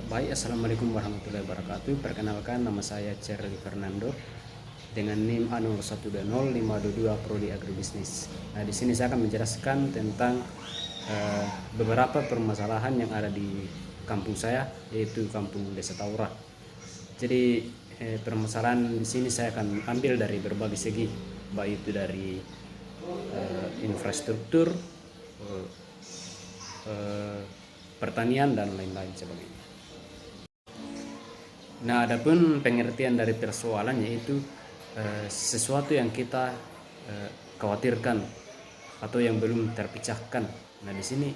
Baik, Assalamualaikum warahmatullahi wabarakatuh. Perkenalkan, nama saya Cherly Fernando dengan NIM A012052 Prodi Agribisnis. Nah, di sini saya akan menjelaskan tentang beberapa permasalahan yang ada di kampung saya, yaitu Kampung Desa Taura. Jadi, permasalahan di sini saya akan ambil dari berbagai segi, baik itu dari infrastruktur, eh, pertanian dan lain-lain sebagainya. Nah, adapun pengertian dari persoalan yaitu sesuatu yang kita khawatirkan atau yang belum terpecahkan. Nah, di sini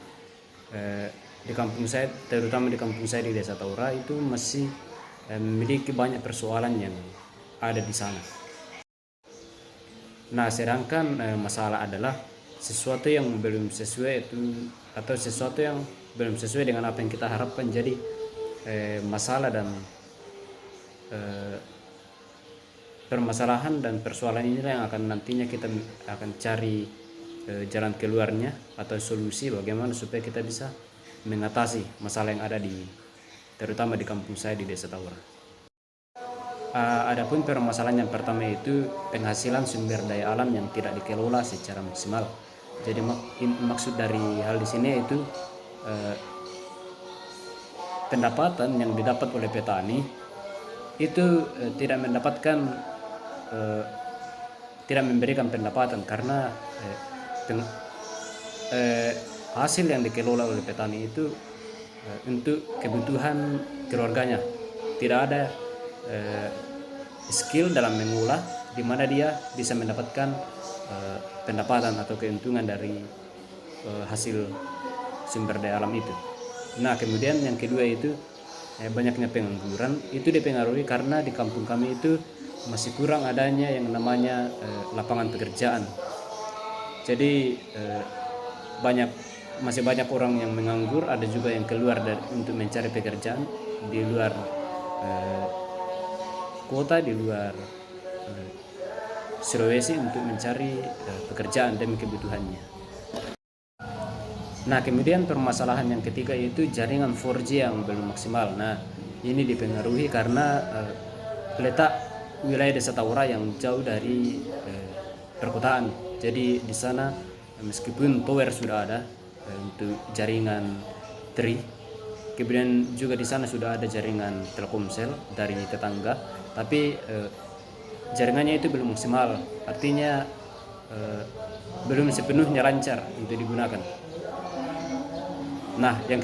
di kampung saya, terutama di kampung saya di Desa Taura itu masih memiliki banyak persoalan yang ada di sana. Nah, sedangkan masalah adalah sesuatu yang belum sesuai itu, atau sesuatu yang belum sesuai dengan apa yang kita harapkan. Jadi masalah dan permasalahan dan persoalan inilah yang akan nantinya kita akan cari jalan keluarnya atau solusi bagaimana supaya kita bisa mengatasi masalah yang ada terutama di kampung saya di Desa Taura. Adapun permasalahan yang pertama itu penghasilan sumber daya alam yang tidak dikelola secara maksimal. Jadi maksud dari hal di sini itu pendapatan yang didapat oleh petani itu tidak memberikan pendapatan karena hasil yang dikelola oleh petani itu untuk kebutuhan keluarganya. Tidak ada skill dalam mengolah di mana dia bisa mendapatkan pendapatan atau keuntungan dari hasil sumber daya alam itu. Nah, kemudian yang kedua itu banyaknya pengangguran. Itu dipengaruhi karena di kampung kami itu masih kurang adanya yang namanya lapangan pekerjaan. Jadi masih banyak orang yang menganggur, ada juga yang keluar untuk mencari pekerjaan di luar kota, di luar Sulawesi untuk mencari pekerjaan demi kebutuhannya. Nah, kemudian permasalahan yang ketiga itu jaringan 4G yang belum maksimal. Nah, ini dipengaruhi karena letak wilayah Desa Taura yang jauh dari perkotaan. Jadi di sana meskipun tower sudah ada untuk jaringan 3, kemudian juga di sana sudah ada jaringan Telkomsel dari tetangga, tapi jaringannya itu belum maksimal. Artinya belum sepenuhnya lancar untuk digunakan. Nah, yang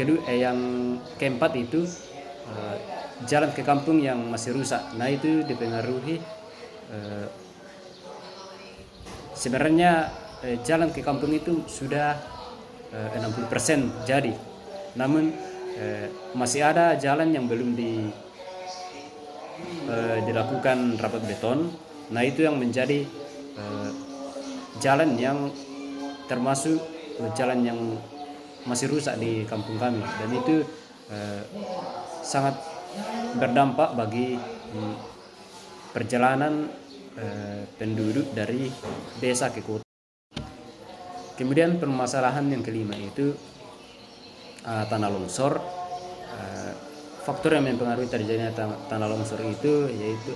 keempat itu jalan ke kampung yang masih rusak. Nah, itu dipengaruhi sebenarnya jalan ke kampung itu sudah 60% jadi. Namun masih ada jalan yang belum dilakukan rapat beton. Nah, itu yang menjadi jalan yang termasuk jalan yang masih rusak di kampung kami, dan itu sangat berdampak bagi perjalanan penduduk dari desa ke kota. Kemudian permasalahan yang kelima itu tanah longsor. Faktor yang mempengaruhi terjadinya tanah longsor itu yaitu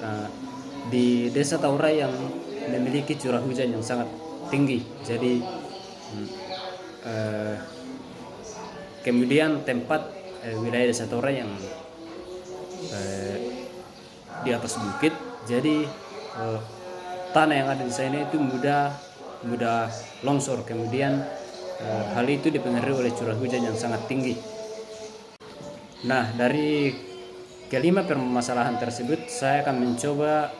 di Desa Taura yang memiliki curah hujan yang sangat tinggi. Jadi kemudian tempat wilayah Desa Taura yang di atas bukit, jadi tanah yang ada di sana itu mudah longsor. Kemudian hal itu dipengaruhi oleh curah hujan yang sangat tinggi. Nah, dari kelima permasalahan tersebut saya akan mencoba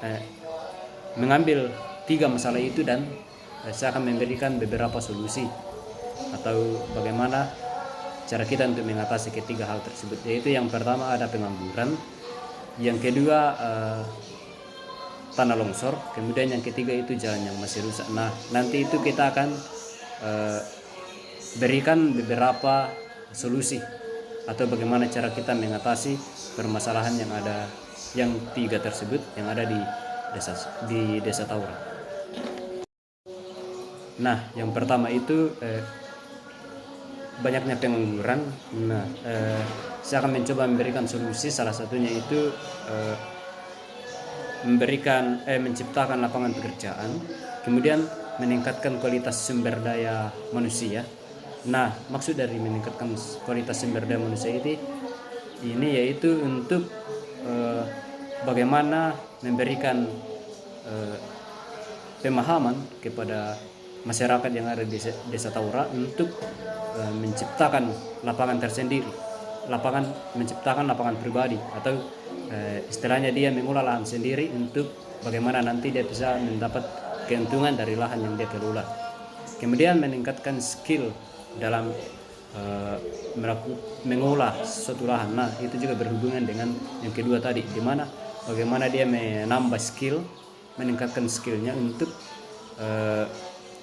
mengambil 3 masalah itu dan saya akan memberikan beberapa solusi atau bagaimana cara kita untuk mengatasi ketiga hal tersebut. Yaitu yang pertama ada pengangguran, yang kedua tanah longsor, kemudian yang ketiga itu jalan yang masih rusak. Nah, nanti itu kita akan berikan beberapa solusi atau bagaimana cara kita mengatasi permasalahan yang 3 tersebut yang ada di Desa Taura. Nah, yang pertama itu banyaknya pengangguran. Nah, saya akan mencoba memberikan solusi. Salah satunya itu menciptakan lapangan pekerjaan, kemudian meningkatkan kualitas sumber daya manusia. Nah, maksud dari meningkatkan kualitas sumber daya manusia ini yaitu untuk bagaimana memberikan pemahaman kepada masyarakat yang ada di Desa Taura untuk menciptakan lapangan tersendiri, menciptakan lapangan pribadi, atau istilahnya dia mengolah lahan sendiri untuk bagaimana nanti dia bisa mendapat keuntungan dari lahan yang dia kelola. Kemudian meningkatkan skill dalam mengolah suatu lahan. Nah, itu juga berhubungan dengan yang kedua tadi, di mana bagaimana dia menambah skill, meningkatkan skillnya untuk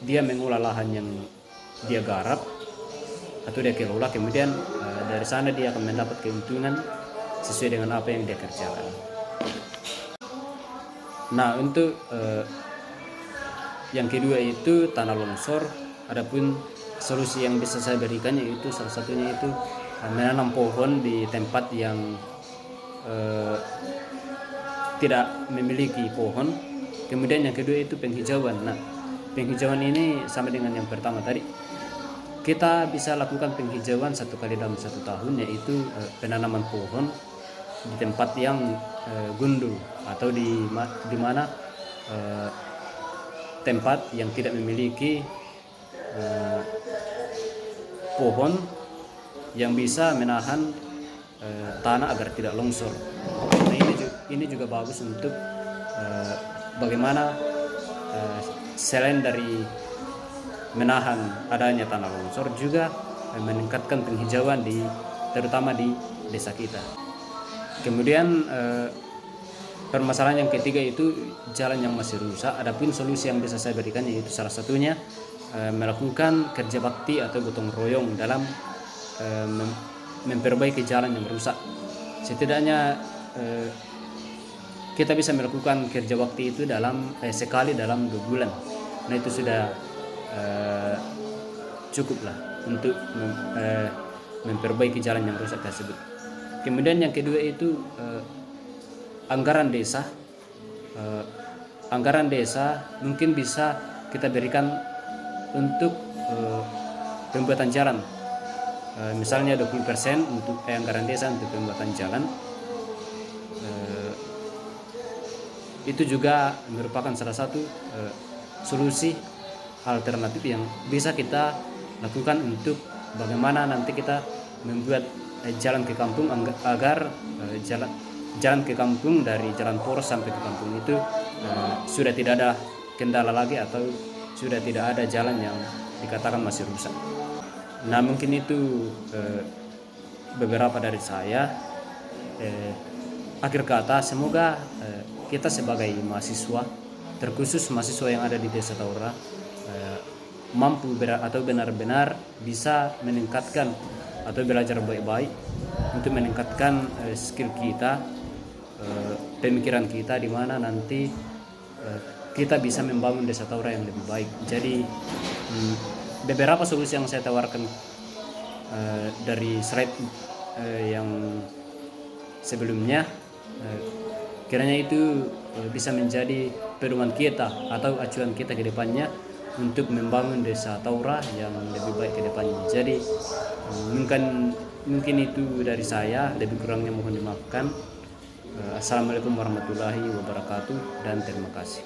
dia mengolah lahan yang dia garap atau dia kelola, kemudian dari sana dia akan mendapat keuntungan sesuai dengan apa yang dia kerjakan. Nah, untuk yang kedua itu tanah longsor. Adapun solusi yang bisa saya berikan yaitu salah satunya itu menanam pohon di tempat yang tidak memiliki pohon. Kemudian yang kedua itu penghijauan. Nah, penghijauan ini sama dengan yang pertama tadi. Kita bisa lakukan penghijauan 1 kali dalam 1 tahun, yaitu penanaman pohon di tempat yang gundul atau di mana tempat yang tidak memiliki pohon yang bisa menahan tanah agar tidak longsor. Nah, ini juga bagus untuk bagaimana selain dari menahan adanya tanah longsor, juga meningkatkan penghijauan terutama di desa kita. Kemudian permasalahan yang ketiga itu jalan yang masih rusak. Adapun solusi yang bisa saya berikan yaitu salah satunya melakukan kerja bakti atau gotong royong dalam memperbaiki jalan yang rusak. Setidaknya kita bisa melakukan kerja bakti itu sekali dalam 2 bulan. Nah, itu sudah cukuplah untuk memperbaiki jalan yang rusak tersebut. Kemudian yang kedua itu anggaran desa. Anggaran desa mungkin bisa kita berikan untuk pembuatan jalan. Misalnya 20% untuk anggaran desa untuk pembuatan jalan. Itu juga merupakan salah satu solusi alternatif yang bisa kita lakukan untuk bagaimana nanti kita membuat jalan ke kampung agar jalan ke kampung dari jalan poros sampai ke kampung itu sudah tidak ada kendala lagi atau sudah tidak ada jalan yang dikatakan masih rusak. Nah, mungkin itu beberapa dari saya. Akhir kata, semoga kita sebagai mahasiswa, terkhusus mahasiswa yang ada di Desa Taura, mampu atau benar-benar bisa meningkatkan atau belajar baik-baik untuk meningkatkan skill kita, pemikiran kita, di mana nanti kita bisa membangun Desa Taura yang lebih baik. Jadi beberapa solusi yang saya tawarkan dari slide yang sebelumnya, kiranya itu bisa menjadi pedoman kita atau acuan kita ke depannya untuk membangun Desa Taura yang lebih baik ke depannya. Jadi mungkin itu dari saya, lebih kurangnya mohon dimaafkan. Assalamualaikum warahmatullahi wabarakatuh dan terima kasih.